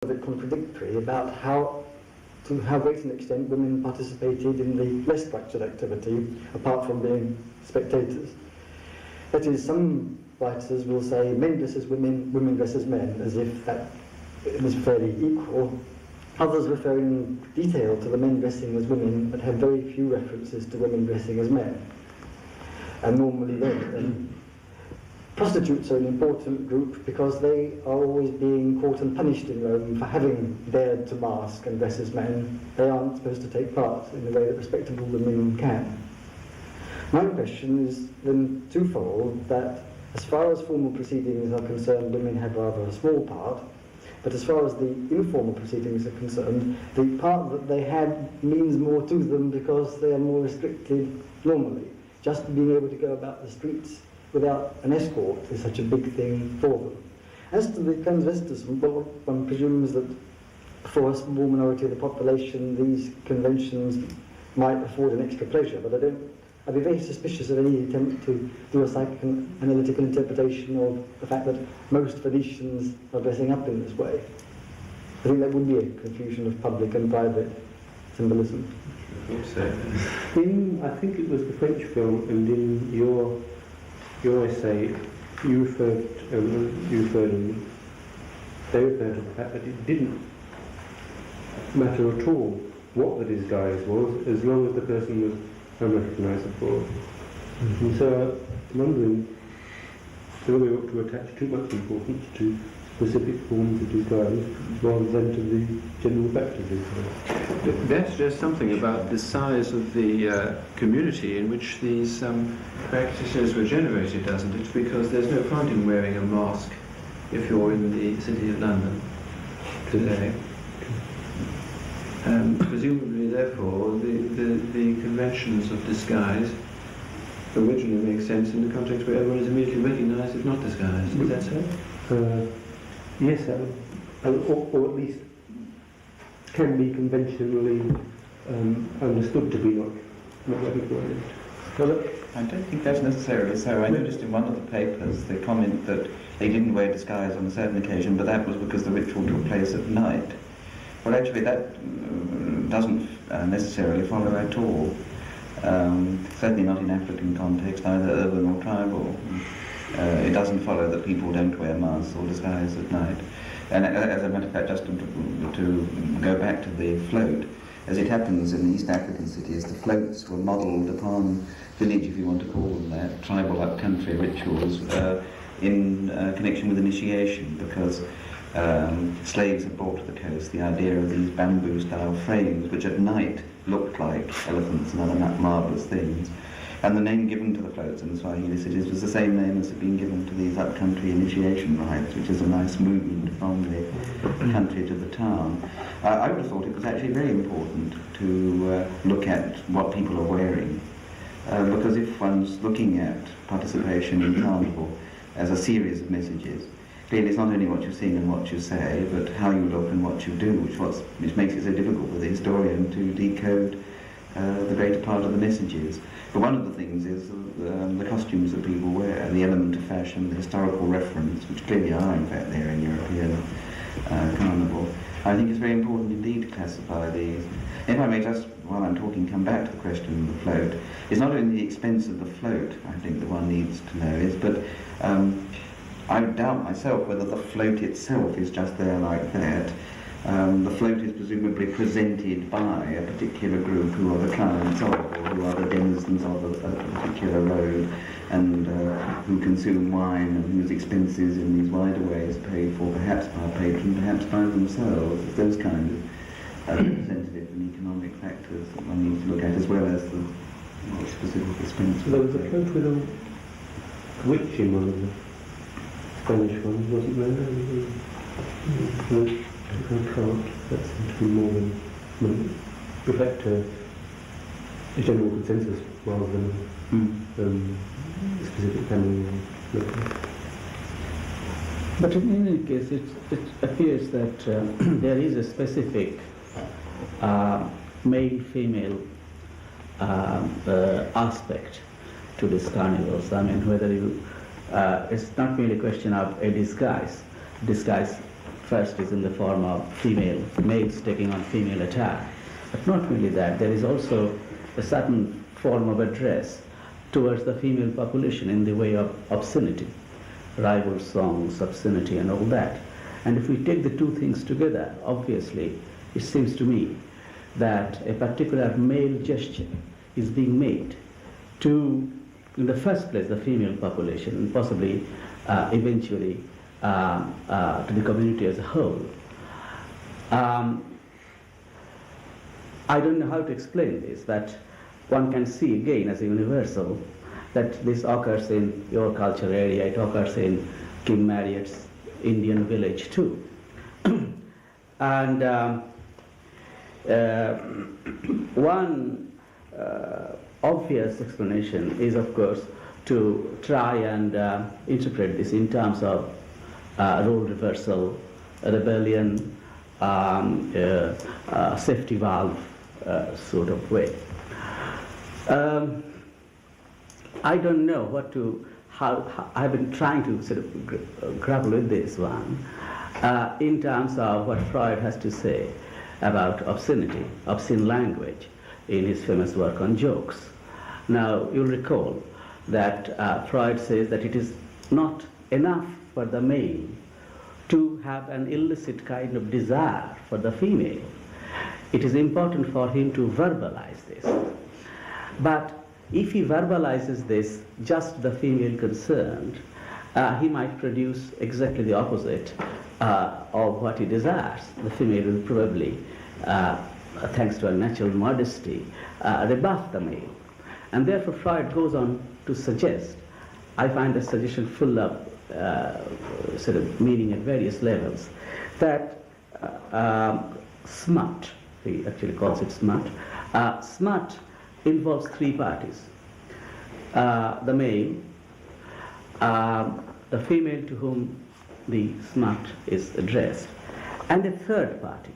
a bit contradictory about to how great an extent women participated in the less structured activity, apart from being spectators. That is, some writers will say men dress as women, women dress as men, as if that it was fairly equal. Others refer in detail to the men dressing as women, but have very few references to women dressing as men. And normally then, prostitutes are an important group because they are always being caught and punished in Rome for having dared to mask and dress as men. They aren't supposed to take part in the way that respectable women can. My impression is then twofold, that as far as formal proceedings are concerned, women have rather a small part, but as far as the informal proceedings are concerned, the part that they have means more to them because they are more restricted normally. Just being able to go about the streets without an escort is such a big thing for them. As to the transvestism, well, one presumes that for a small minority of the population, these conventions might afford an extra pleasure, but I'd be very suspicious of any attempt to do a psychoanalytical interpretation of the fact that most Venetians are dressing up in this way. I think that would be a confusion of public and private symbolism. I think so. I think it was the French film, and in your essay, they referred to the fact that it didn't matter at all what the disguise was, as long as the person was unrecognisable. And so I'm wondering whether we ought to attach too much importance to specific forms of disguise rather than to the general fact of disguise. That suggests something about the size of the community in which these practices were generated, doesn't it? Because there's no point in wearing a mask if you're in the city of London today. Presumably, therefore, the conventions of disguise originally make sense in the context where everyone is immediately recognised if not disguised. Is that so? Yes, or at least can be conventionally understood to be not recognised. Well, I don't think that's necessarily so. I noticed in one of the papers the comment that they didn't wear disguise on a certain occasion, but that was because the ritual took place at night. Well, actually, that doesn't necessarily follow at all. Certainly not in African context, either urban or tribal. It doesn't follow that people don't wear masks or disguise at night. And as a matter of fact, just to go back to the float, as it happens in the East African cities, the floats were modelled upon village, if you want to call them that, tribal up-country rituals in connection with initiation, because slaves had brought to the coast the idea of these bamboo-style frames, which at night looked like elephants and other marvellous things. And the name given to the floats in the Swahili cities was the same name as had been given to these up-country initiation rites, which is a nice movement from the country to the town. I would have thought it was actually very important to look at what people are wearing, because if one's looking at participation in carnival as a series of messages, clearly it's not only what you're seeing and what you say, but how you look and what you do, which makes it so difficult for the historian to decode the greater part of the messages. But one of the things is the costumes that people wear, the element of fashion, the historical reference, which clearly are in fact there in European carnival. I think it's very important indeed to classify these. If I may just, while I'm talking, come back to the question of the float. It's not only the expense of the float, I think, that one needs to know is, but I doubt myself whether the float itself is just there like that. The float is presumably presented by a particular group who are the clients of, or who are the denizens of a particular road, and who consume wine and whose expenses in these wider ways are paid for perhaps by a patron, perhaps by themselves. It's those kind of representative and economic factors that one needs to look at, as well as the more specific expense. There was a float with a witch in one of the Spanish ones, wasn't there? I can't. That seems to be more than reflect a general consensus rather than a specific family. But in any case, it appears that there is a specific male-female aspect to these carnivals. I mean, whether you, it's not merely a question of a disguise First is in the form of males taking on female attack. But not merely that, there is also a certain form of address towards the female population in the way of obscenity, rival songs, obscenity and all that. And if we take the two things together, obviously, it seems to me that a particular male gesture is being made to, in the first place, the female population, and possibly eventually to the community as a whole. I don't know how to explain this, but one can see again as a universal that this occurs in your culture area, it occurs in Kim Marriott's Indian village too. And one obvious explanation is, of course, to try and interpret this in terms of role reversal, rebellion, safety valve sort of way. I don't know what to, how I've been trying to sort of grapple with this one in terms of what Freud has to say about obscenity, obscene language, in his famous work on jokes. Now, you'll recall that Freud says that it is not enough for the male to have an illicit kind of desire for the female. It is important for him to verbalize this. But if he verbalizes this, just the female concerned, he might produce exactly the opposite of what he desires. The female will probably, thanks to her natural modesty, rebuff the male. And therefore Freud goes on to suggest, I find the suggestion full of sort of meaning at various levels, that smut, he actually calls it smut, smut involves three parties. The male, the female to whom the smut is addressed, and a third party.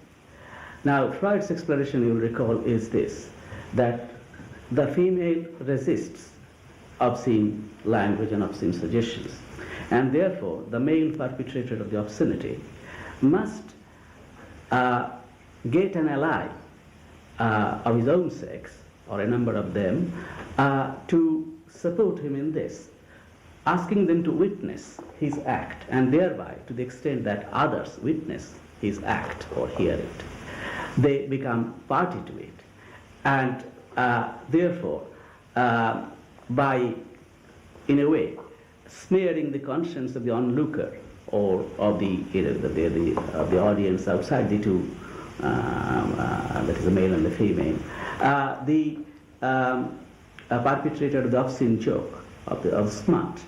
Now, Freud's explanation, you'll recall, is this, that the female resists obscene language and obscene suggestions, and therefore the male perpetrator of the obscenity must get an ally of his own sex, or a number of them, to support him in this, asking them to witness his act, and thereby, to the extent that others witness his act or hear it, they become party to it. And therefore, by, in a way, smearing the conscience of the onlooker or of the, of the audience outside the two, that is the male and the female, the perpetrator of the obscene joke, of smut,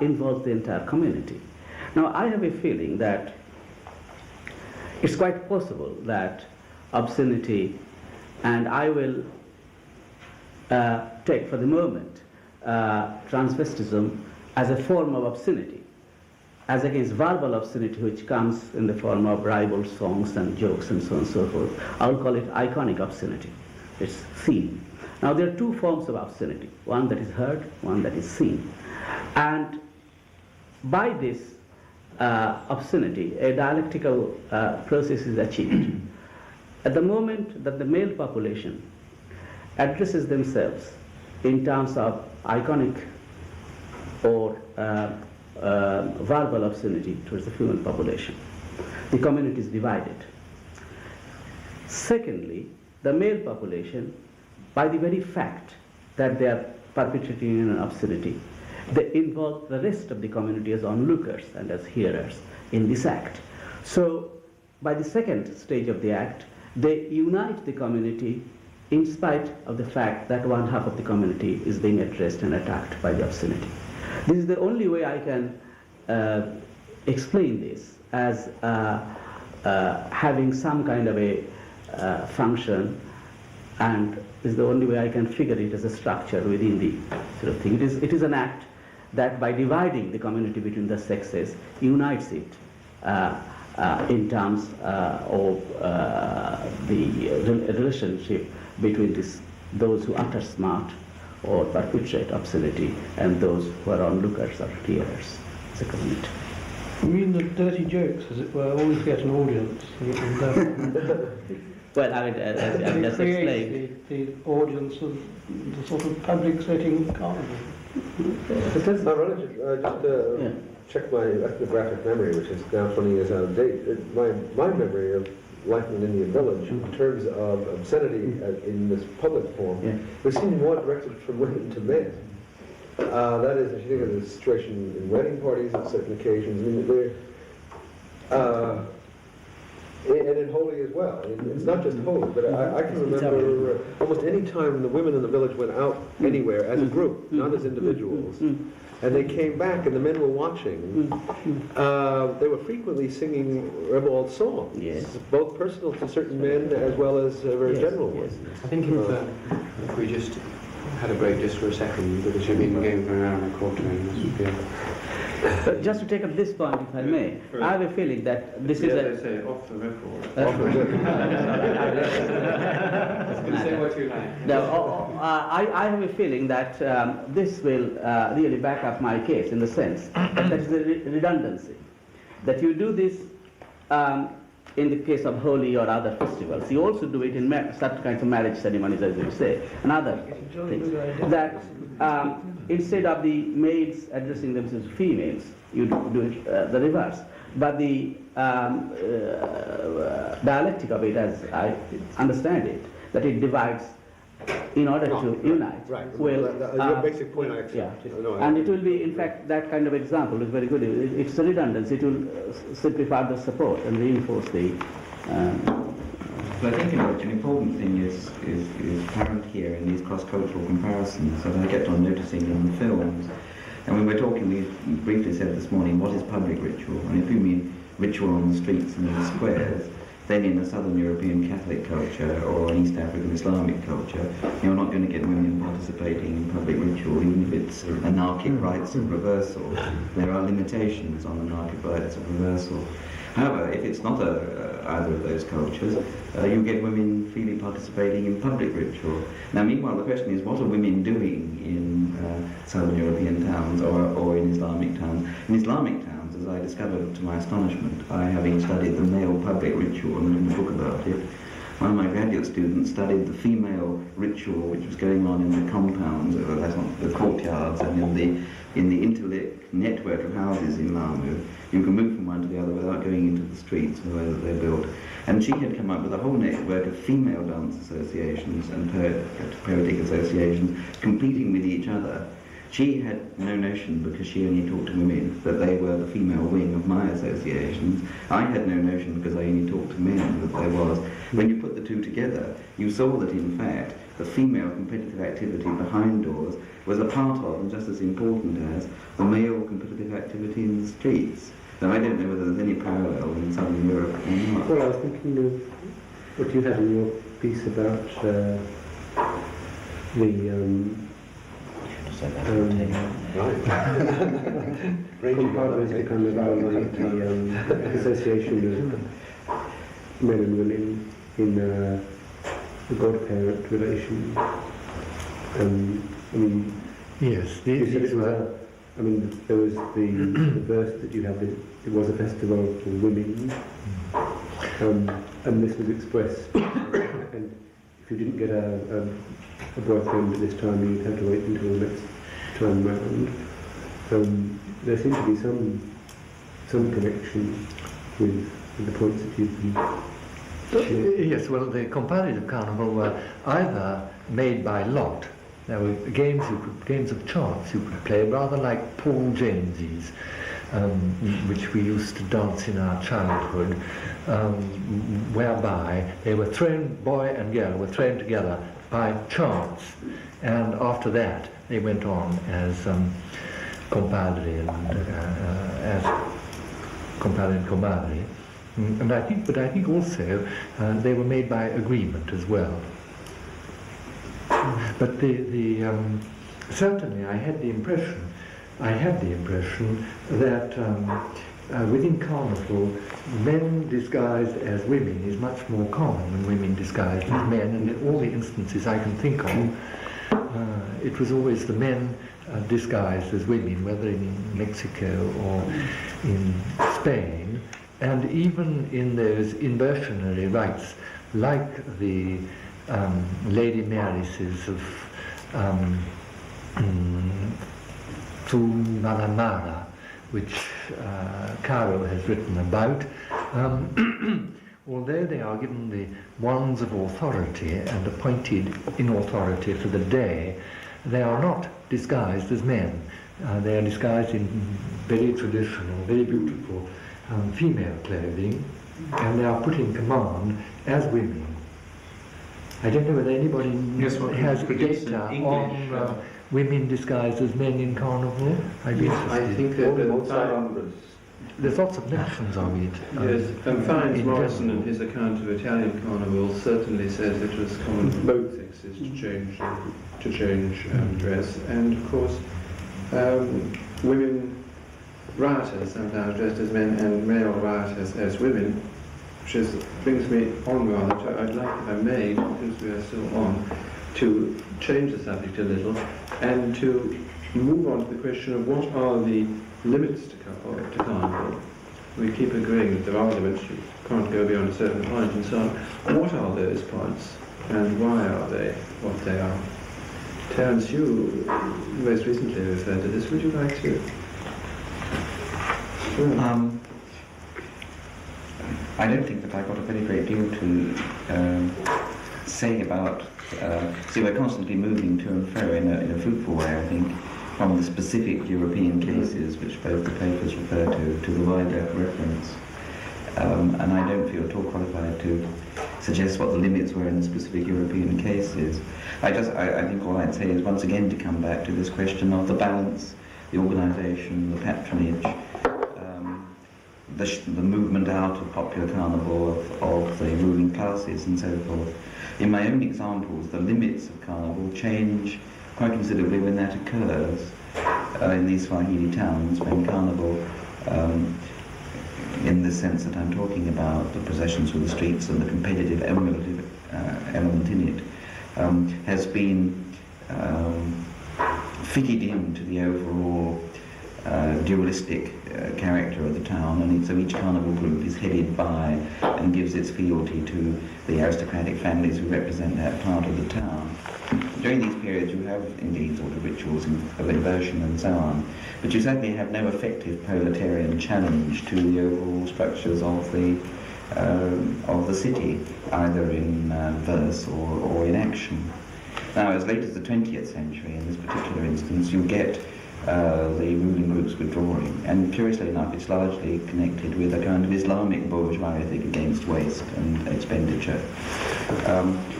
involves the entire community. Now, I have a feeling that it's quite possible that obscenity, and I will take for the moment transvestism as a form of obscenity, as against verbal obscenity, which comes in the form of rival songs and jokes and so on and so forth. I'll call it iconic obscenity. It's seen. Now, there are two forms of obscenity, one that is heard, one that is seen. And by this obscenity, a dialectical process is achieved. At the moment that the male population addresses themselves in terms of iconic or verbal obscenity towards the female population, the community is divided. Secondly, the male population, by the very fact that they are perpetrating an obscenity, they involve the rest of the community as onlookers and as hearers in this act. So, by the second stage of the act, they unite the community in spite of the fact that one half of the community is being addressed and attacked by the obscenity. This is the only way I can explain this as having some kind of a function, and is the only way I can figure it as a structure within the sort of thing. It is an act that, by dividing the community between the sexes, unites it in terms of the relationship between those who utter smart or perpetrate obscenity and those who are onlookers or hearers as a community. You mean the dirty jokes, as it were, always get an audience? Well, I mean, as I just explained. The audience of the sort of public setting carnival. Check my ethnographic memory, which is now 20 years out of date. My memory of life in an Indian village, in terms of obscenity in this public form, was seen more directed from women to men. That is, if you think of the situation in wedding parties on certain occasions, I mean, and in Holi as well. It's not just Holi, but I can remember almost any time the women in the village went out anywhere as a group, not as individuals, and they came back and the men were watching. They were frequently singing Rebald songs, both personal to certain men as well as very general ones. I think if we just had a break just for a second, because you've been going for an hour and a quarter, and this would be But just to take up this point, if I may, I have a feeling that this is they say off the record. Say what you like. No, I have a feeling that this will really back up my case in the sense that is the redundancy. That you do this in the case of Holi or other festivals. You also do it in certain kinds of marriage ceremonies, as you say, and other things. That instead of the males addressing themselves as females, you do it the reverse. But the dialectic of it, as I understand it, that it divides in order to unite. Right. Well, your basic point, I accept. Yeah. And it will be, in fact, that kind of example is very good. It's a redundancy. It will simplify the support and reinforce the. But I think an important thing is apparent here in these cross-cultural comparisons that I kept on noticing in the films. And when we're talking, we briefly said this morning, what is public ritual? And if you mean ritual on the streets and in the squares, then in a Southern European Catholic culture or an East African Islamic culture, you're not going to get women participating in public ritual, even if it's anarchic rites of reversal. There are limitations on anarchic rites of reversal. However, if it's not either of those cultures, you get women freely participating in public ritual. Now, meanwhile, the question is, what are women doing in Southern European towns or in Islamic towns? In Islamic towns, as I discovered to my astonishment, I having studied the male public ritual and written a book about it, one of my graduate students studied the female ritual which was going on in the compounds, the courtyards, and in the interlinked network of houses in Malmö. You can move from one to the other without going into the streets the way that they're built. And she had come up with a whole network of female dance associations and poetic associations competing with each other. She had no notion, because she only talked to women, that they were the female wing of my associations. I had no notion, because I only talked to men, that there was. When you put the two together, you saw that in fact the female competitive activity behind doors was a part of, and just as important as, the male competitive activity in the streets. Now, I don't know whether there's any parallel in Southern Europe or not. Well, I was thinking of what you had in your piece about the association of men and women in the godparent relation. I mean, yes, you said it was I mean, there was the verse that you have, it was a festival for women, and this was expressed, and if you didn't get a boyfriend at this time, you'd have to wait until the next time round. There seems to be some connection with the points that you've been. Yes, well, the comparative carnival were either made by lot. There were games of chance you could play, rather like Paul James's, which we used to dance in our childhood, whereby they were boy and girl were thrown together by chance, and after that they went on as compadre and as compadre and comadre. And I think also they were made by agreement as well. But certainly I had the impression that within carnival, men disguised as women is much more common than women disguised as men, and in all the instances I can think of, it was always the men disguised as women, whether in Mexico or in Spain, and even in those inversionary rites, like the Lady Mary's of Tumalamara, which Cairo has written about, although they are given the wands of authority and appointed in authority for the day, they are not disguised as men. They are disguised in very traditional, very beautiful female clothing, and they are put in command as women. I don't know whether anybody has data on women disguised as men in carnival. I'd be interested. I think that there's lots of notions of it. Yes, Fynes in Morrison, general. in his account of Italian carnival, certainly says it was common for both sexes to change dress, and of course women rioters sometimes dressed as men and male rioters as women, which brings me on rather to, I'd like, if I may, since we are still on, to change the subject a little and to move on to the question of what are the limits to carnival. We keep agreeing that there are limits, you can't go beyond a certain point and so on. What are those points and why are they what they are? Terence, you most recently referred to this. Would you like to? I don't think that I've got a very great deal to say about. See, we're constantly moving to and fro in a fruitful way, I think, from the specific European cases, which both the papers refer to the wider reference. And I don't feel at all qualified to suggest what the limits were in the specific European cases. I think all I'd say is once again to come back to this question of the balance, the organisation, the patronage, the movement out of popular carnival of the ruling classes and so forth. In my own examples, the limits of carnival change quite considerably when that occurs in these Swahili towns, when carnival, in the sense that I'm talking about, the processions through the streets and the competitive element in it, has been fitted into the overall dualistic character of the town, and so each carnival group is headed by and gives its fealty to the aristocratic families who represent that part of the town. During these periods you have indeed sort of rituals of inversion and so on, but you certainly have no effective proletarian challenge to the overall structures of the city, either in verse or in action. Now, as late as the 20th century, in this particular instance, you get the ruling groups withdrawing, and curiously enough it's largely connected with a kind of Islamic bourgeois ethic against waste and expenditure.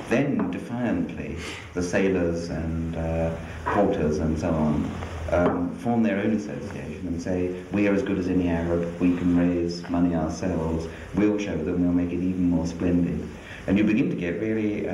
Then, defiantly, the sailors and porters and so on form their own association and say, we are as good as any Arab, we can raise money ourselves, we'll show them, we'll make it even more splendid. And you begin to get really,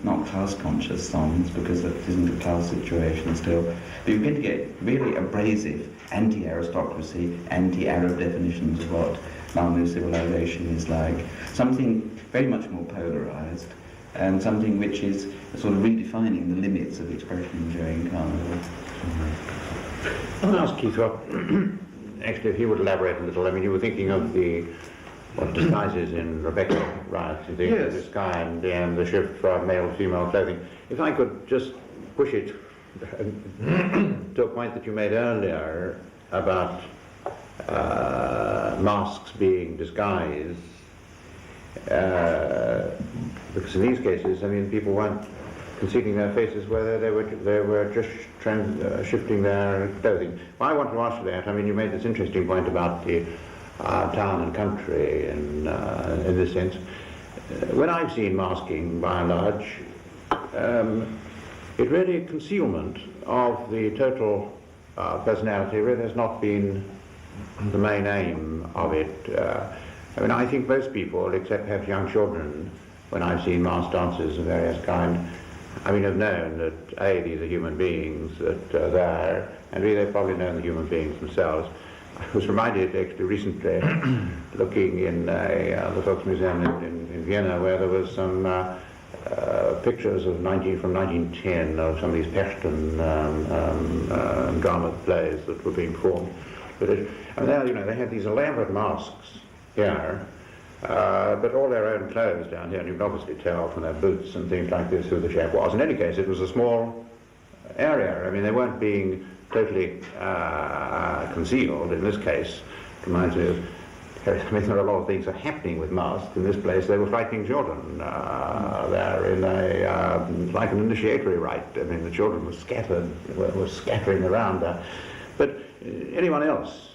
not class-conscious songs, because that isn't a class situation still, but you begin to get really abrasive anti-aristocracy, anti-Arab definitions of what Malmu civilization is like. Something very much more polarized, and something which is sort of redefining the limits of expression during Carnival. I'll ask Keith, actually, if you would elaborate a little. I mean, you were thinking of what disguises in Rebecca, right? Yes. The sky and the shift from male-female clothing. If I could just push it to a point that you made earlier about masks being disguised, because in these cases, I mean, people weren't concealing their faces, whether they were just shifting their clothing. Well, I want to ask that. I mean, you made this interesting point about the town and country, and in this sense, when I've seen masking, by and large, it really concealment of the total personality really has not been the main aim of it. I mean, I think most people, except perhaps young children, when I've seen masked dancers of various kind, I mean, have known that A, these are human beings that are there, and B, they've probably known the human beings themselves. I was reminded actually recently, looking in the Volksmuseum in Vienna, where there was some pictures of from 1910 of some of these Perchten drama plays that were being formed. But they had these elaborate masks here, but all their own clothes down here, and you can obviously tell from their boots and things like this who the chap was. In any case, it was a small area. I mean, they weren't being totally concealed. In this case, it reminds me of, I mean, there are a lot of things that are happening with masks. In this place, they were frightening children. They're in like an initiatory rite. I mean, the children were scattering around. But anyone else,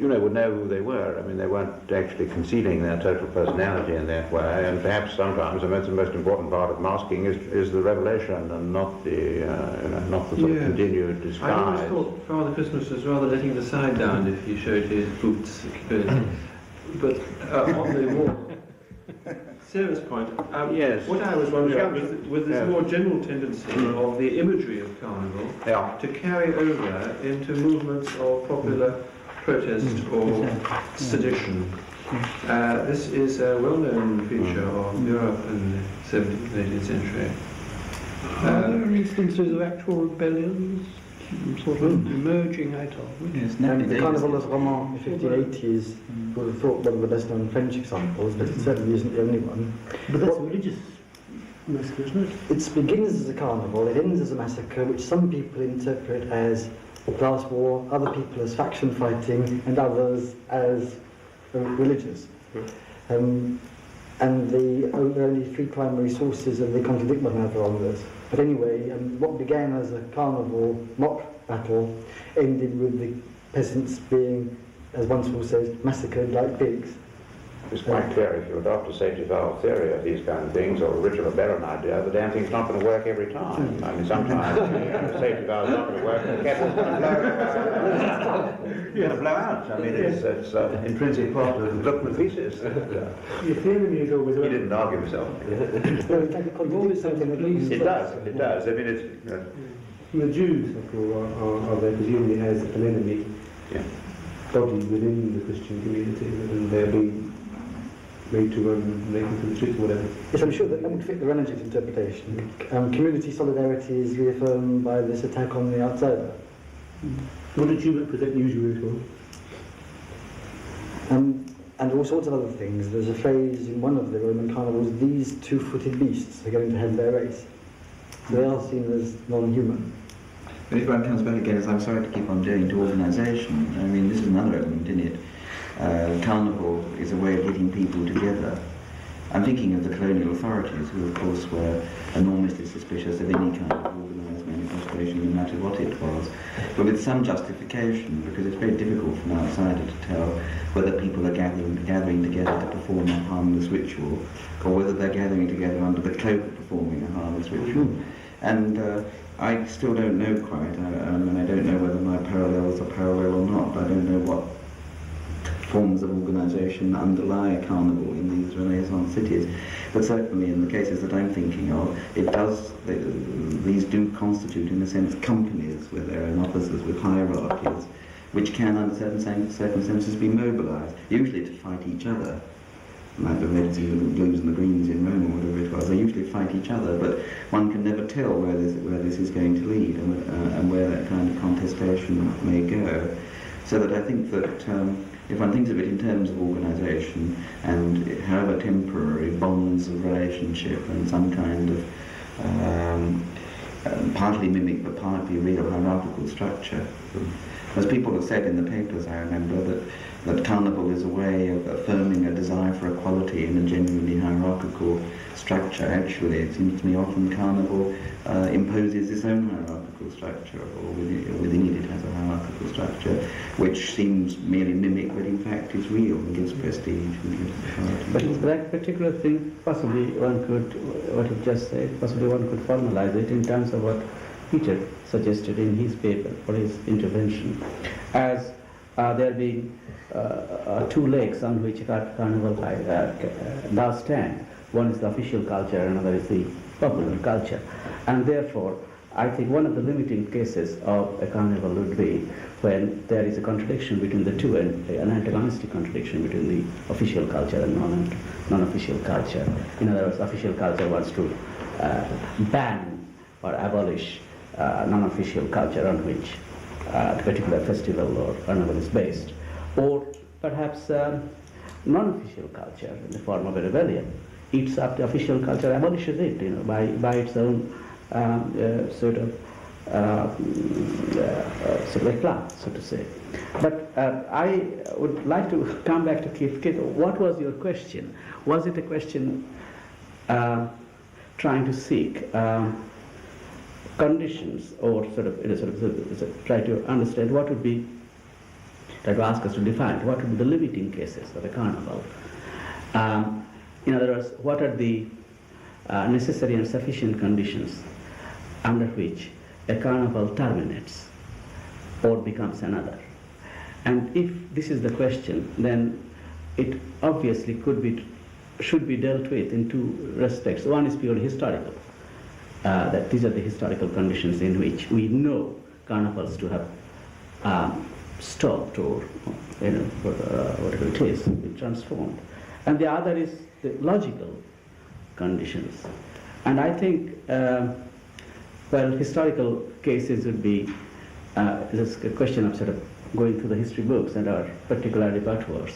would know who they were. I mean, they weren't actually concealing their total personality in that way. And perhaps sometimes the most important part of masking is the revelation, and not the sort of continued disguise. I always thought Father Christmas was rather letting the side down if he showed his boots. But on the more serious point, yes. What I was wondering was this more general tendency of the imagery of carnival to carry over into movements of popular protest or sedition. This is a well-known feature of Europe in the 17th and 18th century. Are there instances of actual rebellions, sort of emerging out of? Yes, And the Carnival of Romans in the 1580s was thought one of the best known French examples, but it certainly isn't the only one. But that's a religious massacre, isn't it? It begins as a carnival, it ends as a massacre, which some people interpret as class war, other people as faction fighting, and others as religious. And there are only three primary sources, and they contradict one another on this. But anyway, what began as a carnival mock battle ended with the peasants being, as one source says, massacred like pigs. It's quite clear if you adopt a safety valve theory of these kind of things, or a Richard Barron idea, the damn thing's not going to work every time. I mean, sometimes the safety valve's not going to work, the kettle's going to blow out. I mean, it's intrinsic part of the development thesis. Your theory is always... He didn't argue himself. It does. I mean, it's... The Jews, after all, are there presumably as an enemy body within the Christian community, and they're being made to run naked to the streets or whatever. Yes, I'm sure that would fit the Ranajit interpretation. Community solidarity is reaffirmed by this attack on the outsider. What did you represent usually as well? And all sorts of other things. There's a phrase in one of the Roman carnivals, these two-footed beasts are going to have their race. So they are seen as non-human. But if one comes back again, as I'm sorry to keep on doing, to organisation, I mean, this is another element in it. Carnival is a way of getting people together. I'm thinking of the colonial authorities, who of course were enormously suspicious of any kind of organised manifestation, no matter what it was, but with some justification, because it's very difficult from an outsider to tell whether people are gathering together to perform a harmless ritual, or whether they're gathering together under the cloak of performing a harmless ritual. And I still don't know quite, and I don't know whether my parallels are parallel or not. I don't know what forms of organisation underlie a carnival in these Renaissance cities, but certainly in the cases that I'm thinking of, these do constitute, in a sense, companies with their own officers, with hierarchies, which can, under certain circumstances, be mobilised, usually to fight each other. Like the Reds and the Blues and the Greens in Rome, or whatever it was, they usually fight each other, but one can never tell where this is going to lead, and where that kind of contestation may go. So that I think that if one thinks of it in terms of organisation, and however temporary, bonds of relationship and some kind of partly mimic but partly real hierarchical structure. As people have said in the papers, I remember, that carnival is a way of affirming a desire for equality in a genuinely hierarchical structure. Actually, it seems to me often carnival imposes its own hierarchical structure, or within it has a hierarchical structure, which seems merely mimic, but in fact is real and gives prestige and gives authority. But that particular thing, possibly one could, what you just said, possibly one could formalize it in terms of what Peter suggested in his paper for his intervention, as there being two legs on which carnival does stand. One is the official culture, another is the popular culture. And therefore, I think one of the limiting cases of a carnival would be when there is a contradiction between the two, and an antagonistic contradiction between the official culture and non-official culture. In other words, official culture wants to ban or abolish non-official culture on which the particular festival or carnival is based, or perhaps non-official culture in the form of a rebellion eats up the official culture, abolishes it, by its own sort of eclat, so to say. But I would like to come back to Keith. What was your question? Was it a question trying to seek conditions, or try to understand what would be, try to ask us to define what would be the limiting cases of a carnival? In other words, what are the necessary and sufficient conditions under which a carnival terminates or becomes another? And if this is the question, then it obviously should be dealt with in two respects. One is purely historical, that these are the historical conditions in which we know carnivals to have stopped, or whatever it is, been transformed. And the other is the logical conditions. And I think, historical cases would be just a question of sort of going through the history books and our particular repertoires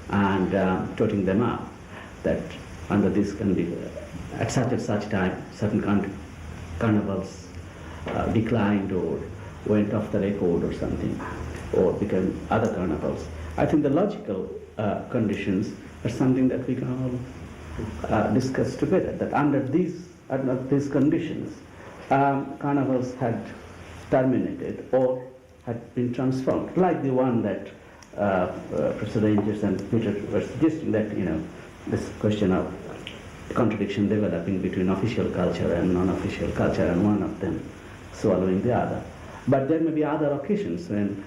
and totting them up, that under this at such and such time, certain carnivals declined or went off the record or something, or became other carnivals. I think the logical conditions are something that we can all discuss together, that under these conditions, carnivals had terminated or had been transformed, like the one that Professor Rangers and Peter were suggesting, that this question of contradiction developing between official culture and non-official culture, and one of them swallowing the other. But there may be other occasions when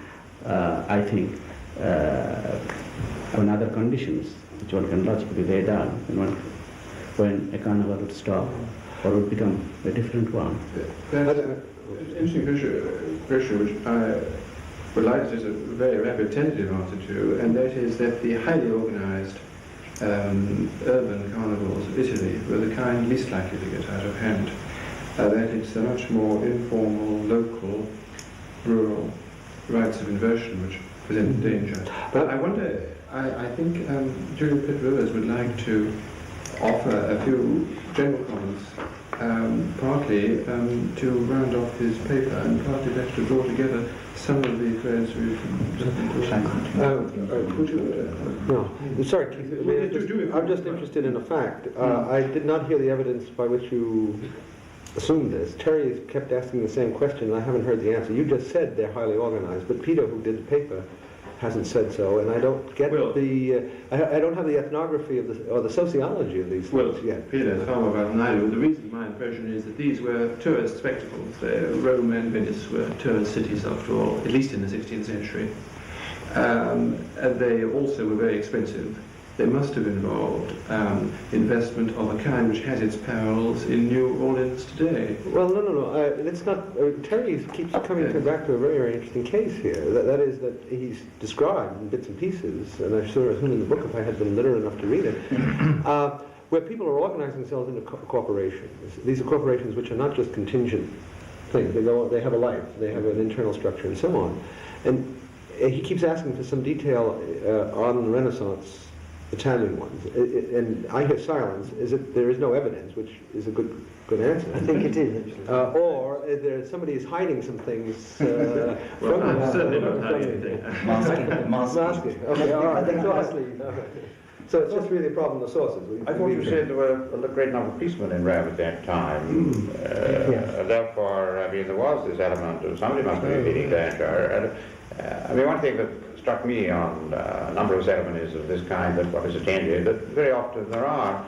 I think when other conditions which one can logically lay down, when a carnival would stop or would become a different one. That's an interesting question which I would like to just a very rapid tentative answer to, and that is that the highly organized urban carnivals of Italy were the kind least likely to get out of hand. That it's a much more informal, local, rural rites of inversion which present danger. But I wonder, I think Julian Pitt-Rivers would like to offer a few general comments, partly to round off his paper, and partly better to draw together some of the threads we've just been talking about. No, sorry, Keith. I'm just interested in a fact. I did not hear the evidence by which you assumed this. Terry kept asking the same question, and I haven't heard the answer. You just said they're highly organized, but Peter, who did the paper, hasn't said so, and I don't get I don't have the ethnography of or the sociology of these things yet. Peter, far more about than I do. The reason, my impression is that these were tourist spectacles. Rome and Venice were tourist cities after all, at least in the 16th century. And they also were very expensive. They must have involved investment of a kind which has its parallels in New Orleans today. Well, no. It's not. Terry keeps coming back to a very, very interesting case here. That is that he's described in bits and pieces, and I'm sure it's in the book if I had been literate enough to read it, where people are organizing themselves into corporations. These are corporations which are not just contingent things. They have a life. They have an internal structure, and so on. And he keeps asking for some detail on the Renaissance Italian ones, and I hear silence. There is no evidence, which is a good answer. I think it is actually. Or somebody is hiding some things from I'm certainly not hiding anything. Masking. Okay, all right. So it's just really a problem of the sources. I thought you said there were a great number of policemen in Rome at that time. Therefore, I mean, there was this element of somebody must be feeling danger. I mean, one thing that struck me on a number of ceremonies of this kind that what is attended, that very often there are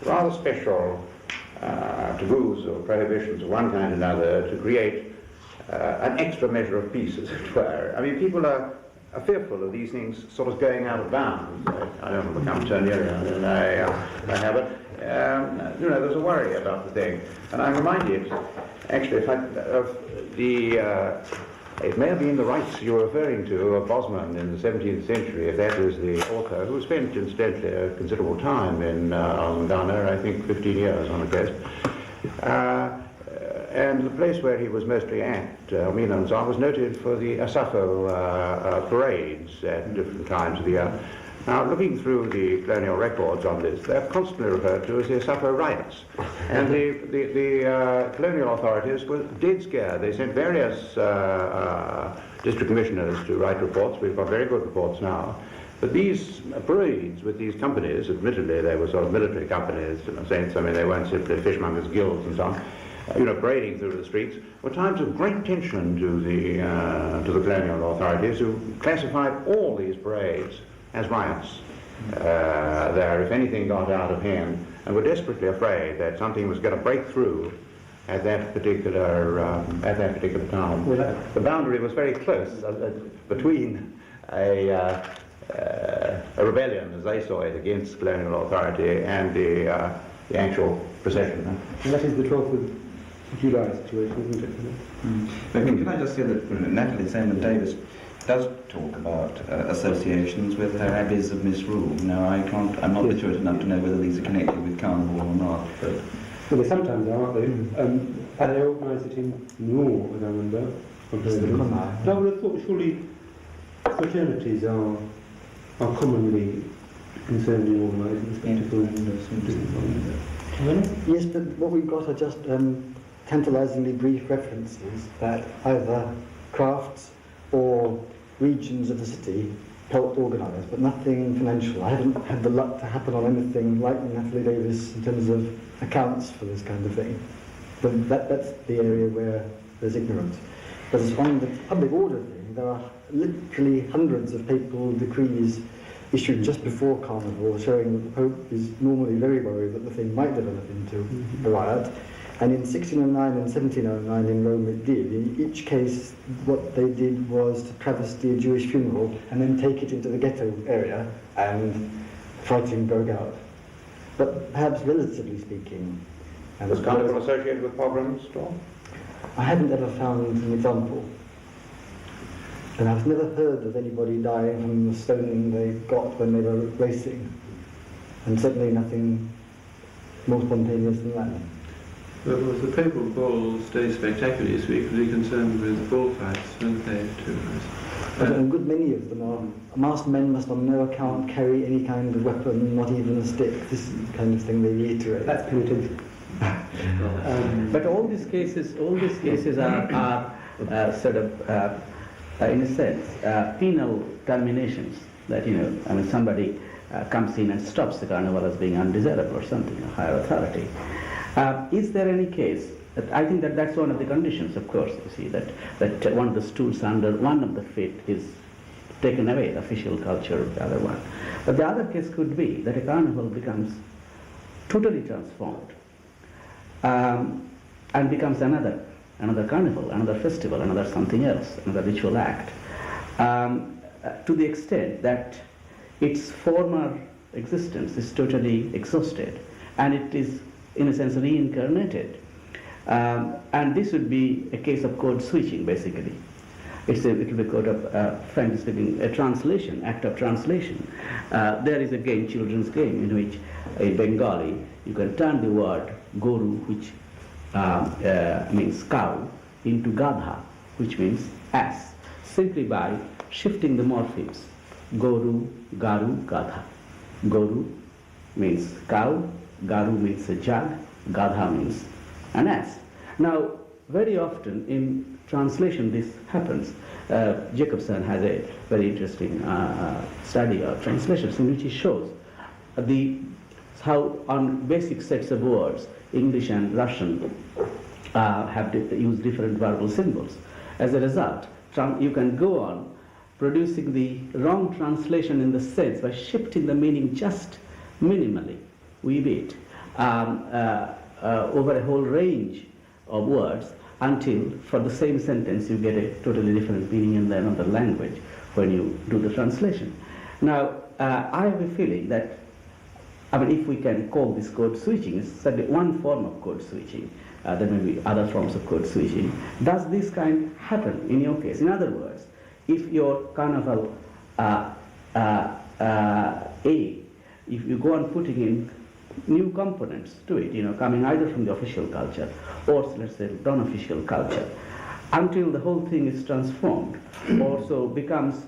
rather special taboos or prohibitions of one kind or another to create an extra measure of peace, as it were. I mean, people are fearful of these things sort of going out of bounds. I don't want to become Turnerian, and I have it. There's a worry about the thing. And I'm reminded, actually, of the... it may have been the rights you're referring to of Bosman in the 17th century, if that is the author, who spent incidentally a considerable time in Ghana, I think 15 years on a case. and the place where he was mostly at, Milanzar, was noted for the Asafo parades at different times of the year. Now, looking through the colonial records on this, they're constantly referred to as the Asafo riots. And the colonial authorities were dead scared. They sent various district commissioners to write reports. We've got very good reports now. But these parades with these companies, admittedly they were sort of military companies in a sense, I mean they weren't simply fishmongers' guilds and so on, parading through the streets, were times of great tension to the colonial authorities, who classified all these parades as riots there if anything got out of hand, and were desperately afraid that something was going to break through at that particular time. Well, the boundary was very close between a rebellion, as they saw it, against colonial authority and the actual procession. And that is the trouble with July situation, isn't it? But can I just say that Natalie Samuel Davis does talk about associations with her abbeys of misrule. Now, I'm not literate enough to know whether these are connected with Carnival or not, but... Well, they sometimes are, aren't they? And they organise it in Nor, as I remember. No, but I thought surely fraternities are commonly concerned in organising spectacles and Yes, but what we've got are just tantalisingly brief references that either crafts or regions of the city helped organise, but nothing financial. I haven't had the luck to happen on anything like Natalie Davis in terms of accounts for this kind of thing. But that's the area where there's ignorance. But as on the public order thing, there are literally hundreds of papal decrees issued just before Carnival showing that the Pope is normally very worried that the thing might develop into a riot. And in 1609 and 1709 in Rome it did. In each case, what they did was to travesty a Jewish funeral and then take it into the ghetto area, and fighting broke out. But perhaps relatively speaking... Was Carnival associated with pogroms at all? I haven't ever found an example. And I've never heard of anybody dying from the stoning they got when they were racing. And certainly nothing more spontaneous than that. But was the Papal Bulls Day Spectacular secretly concerned with bullfights, weren't they, too? A good many of them are. Masked men must on no account carry any kind of weapon, not even a stick. This is the kind of thing they reiterate. That's punitive. But all these cases are sort of, in a sense, penal terminations. That somebody comes in and stops the carnival as being undesirable or something, a higher authority. Is there any case? I think that's one of the conditions, of course. You see that one of the stools under one of the feet is taken away, the official culture of the other one. But the other case could be that a carnival becomes totally transformed and becomes another carnival, another festival, another something else, another ritual act, to the extent that its former existence is totally exhausted, and it is, in a sense, reincarnated. And this would be a case of code switching, basically. It will be code of, frankly speaking, a translation, act of translation. There is a game, children's game, in which in Bengali you can turn the word goru, which means cow, into gadha, which means ass, simply by shifting the morphemes. Goru, garu, gadha. Goru means cow, garu means a jug, gadha means an ass. Now, very often in translation this happens. Jacobson has a very interesting study of translations in which he shows how on basic sets of words, English and Russian have used different verbal symbols. As a result, you can go on producing the wrong translation in the sense by shifting the meaning just minimally, wee bit, over a whole range of words, until for the same sentence you get a totally different meaning in another language when you do the translation. Now, I have a feeling that, if we can call this code switching, it's certainly one form of code switching. There may be other forms of code switching. Does this kind happen in your case? In other words, if your carnival if you go on putting in new components to it, coming either from the official culture or, let's say, non-official culture, until the whole thing is transformed, also becomes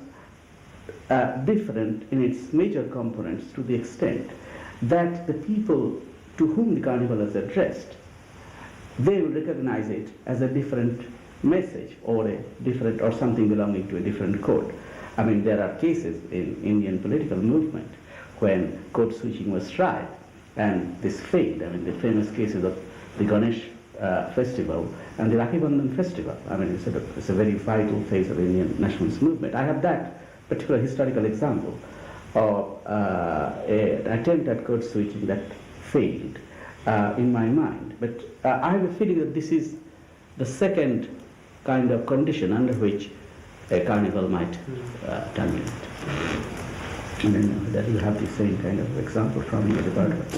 different in its major components to the extent that the people to whom the carnival is addressed, they will recognize it as a different message or a different or something belonging to a different code. I mean, there are cases in Indian political movement when code switching was tried and this failed. I mean, the famous cases of the Ganesh festival and the Rakhi Bandhan festival. I mean, it's a very vital phase of Indian nationalist movement. I have that particular historical example of an attempt at code switching that failed in my mind. But I have a feeling that this is the second kind of condition under which a carnival might terminate. And then that you have the same kind of example from your department.